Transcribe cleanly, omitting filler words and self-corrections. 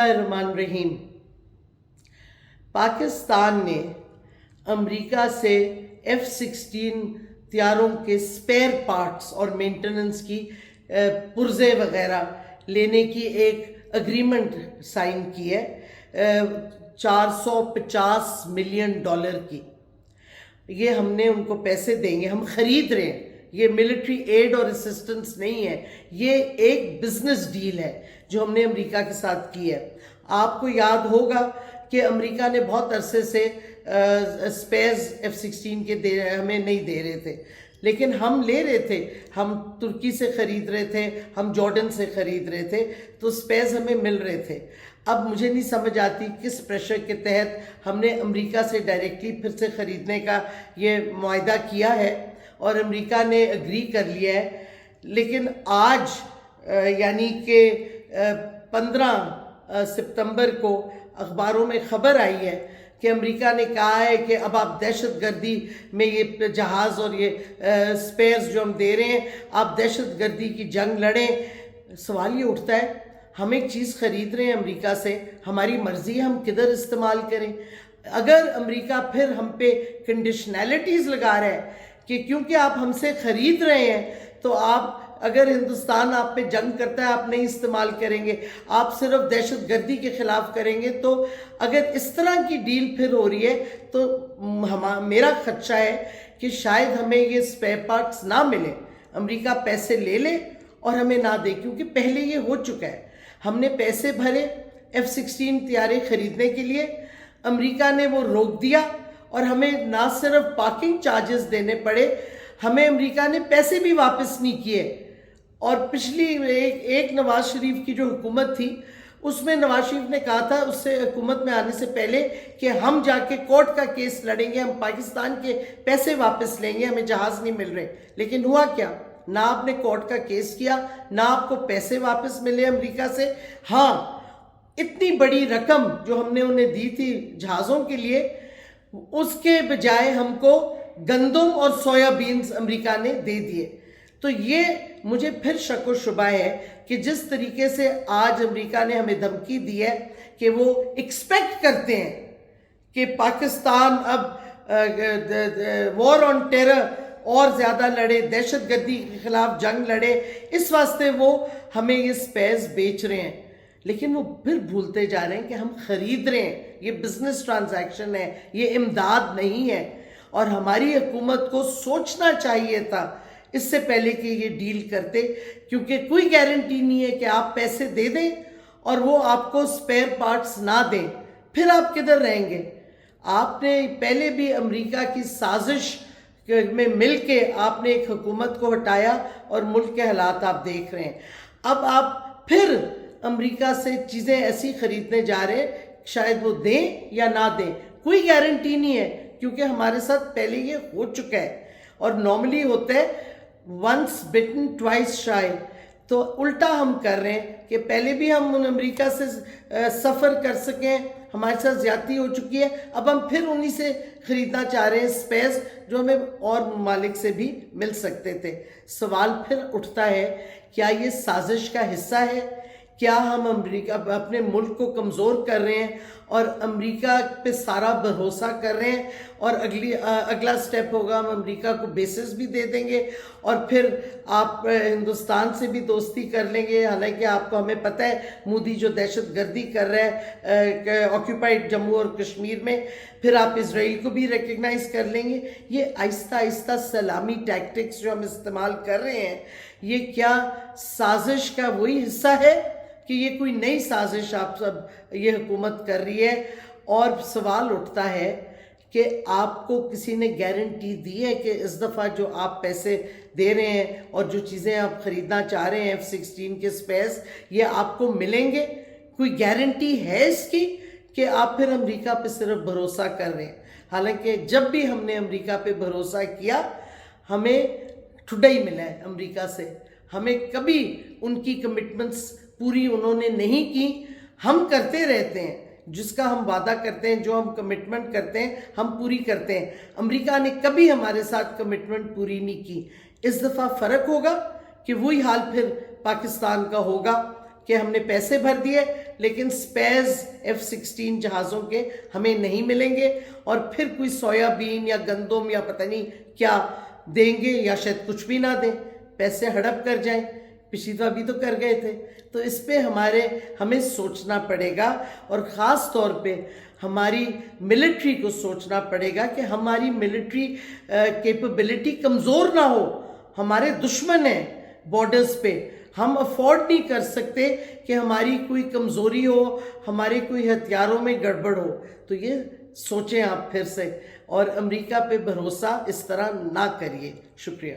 बिस्मिल्लाहिर्रहमानिर्रहीम। पाकिस्तान ने अमेरिका से F-16 तैयारों के स्पेयर पार्ट्स और मेंटेनेंस की पुर्जे वगैरह लेने की एक एग्रीमेंट साइन की है $450 मिलियन की। ये हमने उनको पैसे देंगे, हम खरीद रहे हैं। ये मिलिट्री एड और असिस्टेंस नहीं है, ये एक बिजनेस डील है जो हमने अमेरिका के साथ की है। आपको याद होगा कि अमेरिका ने बहुत अरसे से स्पेयर्स F-16 के हमें नहीं दे रहे थे, लेकिन हम ले रहे थे। हम तुर्की से ख़रीद रहे थे, हम जॉर्डन से ख़रीद रहे थे, तो स्पेयर्स हमें मिल रहे थे। अब मुझे नहीं समझ आती किस प्रेशर के तहत हमने अमेरिका से डायरेक्टली फिर से ख़रीदने का ये मुआहदा किया है और अमेरिका ने एग्री कर लिया है। लेकिन आज यानी कि 15 सितंबर को अखबारों में ख़बर आई है कि अमेरिका ने कहा है कि अब आप दहशतगर्दी में ये जहाज़ और ये स्पेयर्स जो हम दे रहे हैं, आप दहशतगर्दी की जंग लड़ें। सवाल ये उठता है, हम एक चीज़ ख़रीद रहे हैं अमेरिका से, हमारी मर्ज़ी है हम किधर इस्तेमाल करें। अगर अमेरिका फिर हम पे कंडीशनैलिटीज़ लगा रहा है कि क्योंकि आप हमसे ख़रीद रहे हैं तो आप, अगर हिंदुस्तान आप पे जंग करता है, आप नहीं इस्तेमाल करेंगे, आप सिर्फ दहशतगर्दी के ख़िलाफ़ करेंगे, तो अगर इस तरह की डील फिर हो रही है तो मेरा खदशा है कि शायद हमें ये स्पेयर पार्ट्स ना मिले। अमेरिका पैसे ले ले और हमें ना दे, क्योंकि पहले ये हो चुका है। हमने पैसे भरे F-16 तैयारे ख़रीदने के लिए, अमेरिका ने वो रोक दिया और हमें ना सिर्फ पार्किंग चार्जेस देने पड़े, हमें अमेरिका ने पैसे भी वापस नहीं किए। और पिछली एक नवाज शरीफ की जो हुकूमत थी, उसमें नवाज शरीफ ने कहा था उससे हुकूमत में आने से पहले कि हम जाके कोर्ट का केस लड़ेंगे, हम पाकिस्तान के पैसे वापस लेंगे, हमें जहाज़ नहीं मिल रहे। लेकिन हुआ क्या? ना आपने कोर्ट का केस किया, ना आपको पैसे वापस मिले अमेरिका से। हाँ, इतनी बड़ी रकम जो हमने उन्हें दी थी जहाज़ों के लिए, उसके बजाय हमको गंदम और सोयाबीन्स अमेरिका ने दे दिए। तो ये मुझे फिर शक व शुबा है कि जिस तरीके से आज अमेरिका ने हमें धमकी दी है कि वो एक्सपेक्ट करते हैं कि पाकिस्तान अब वॉर ऑन टेरर और ज़्यादा लड़े, दहशतगर्दी के ख़िलाफ़ जंग लड़े, इस वास्ते वो हमें ये स्पेयर्स बेच रहे हैं। लेकिन वो फिर भूलते जा रहे हैं कि हम ख़रीद रहे हैं, ये बिज़नेस ट्रांजैक्शन है, ये इमदाद नहीं है। और हमारी हुकूमत को सोचना चाहिए था इससे पहले कि ये डील करते, क्योंकि कोई गारंटी नहीं है कि आप पैसे दे दें और वो आपको स्पेयर पार्ट्स ना दें, फिर आप किधर रहेंगे। आपने पहले भी अमेरिका की साजिश में मिल के आपने एक हुकूमत को हटाया और मुल्क के हालात आप देख रहे हैं। अब आप फिर अमेरिका से चीज़ें ऐसी ख़रीदने जा रहे हैं, शायद वो दें या ना दें, कोई गारंटी नहीं है, क्योंकि हमारे साथ पहले ये हो चुका है। और नॉर्मली होता है वंस बिटन ट्वाइस शाई, तो उल्टा हम कर रहे हैं कि पहले भी हम अमेरिका से सफ़र कर सकें, हमारे साथ ज़्यादती हो चुकी है, अब हम फिर उन्हीं से ख़रीदना चाह रहे हैं स्पेस जो हमें और ममालिक से भी मिल सकते थे। सवाल फिर उठता है, क्या ये साजिश का हिस्सा है? क्या हम अमेरिका अपने मुल्क को कमज़ोर कर रहे हैं और अमेरिका पे सारा भरोसा कर रहे हैं, और अगला स्टेप होगा हम अमेरिका को बेसिस भी दे देंगे और फिर आप हिंदुस्तान से भी दोस्ती कर लेंगे। हालांकि आपको, हमें पता है मोदी जो दहशतगर्दी कर रहा है ऑक्यूपाइड जम्मू और कश्मीर में, फिर आप इजराइल को भी रिकग्नाइज़ कर लेंगे। ये आहिस्ता आहिस्ता सलामी टैक्टिक्स जो हम इस्तेमाल कर रहे हैं, ये क्या साजिश का वही हिस्सा है कि ये कोई नई साजिश आप सब ये हुकूमत कर रही है? और सवाल उठता है कि आपको किसी ने गारंटी दी है कि इस दफ़ा जो आप पैसे दे रहे हैं और जो चीज़ें आप ख़रीदना चाह रहे हैं F-16 के स्पेयर्स, ये आपको मिलेंगे? कोई गारंटी है इसकी कि आप फिर अमेरिका पे सिर्फ भरोसा कर रहे हैं? हालांकि जब भी हमने अमेरिका पे भरोसा किया, हमें ठुड्डा ही मिला है अमेरिका से। हमें कभी उनकी कमिटमेंट्स पूरी उन्होंने नहीं की। हम करते रहते हैं, जिसका हम वादा करते हैं, जो हम कमिटमेंट करते हैं, हम पूरी करते हैं। अमेरिका ने कभी हमारे साथ कमिटमेंट पूरी नहीं की। इस दफ़ा फ़र्क होगा कि वही हाल फिर पाकिस्तान का होगा کہ ہم نے پیسے بھر دیے لیکن سپیئرز F-16 جہازوں کے ہمیں نہیں ملیں گے، اور پھر کوئی سویا بین یا گندم یا پتہ نہیں کیا دیں گے، یا شاید کچھ بھی نہ دیں، پیسے ہڑپ کر جائیں۔ پچھلی دفعہ بھی تو کر گئے تھے۔ تو اس پہ ہمیں سوچنا پڑے گا، اور خاص طور پہ ہماری ملٹری کو سوچنا پڑے گا کہ ہماری ملٹری کیپبلٹی کمزور نہ ہو۔ ہمارے دشمن ہیں بارڈرز پہ، ہم افورڈ نہیں کر سکتے کہ ہماری کوئی کمزوری ہو، ہمارے کوئی ہتھیاروں میں گڑبڑ ہو۔ تو یہ سوچیں آپ پھر سے، اور امریکہ پہ بھروسہ اس طرح نہ کریے۔ شکریہ۔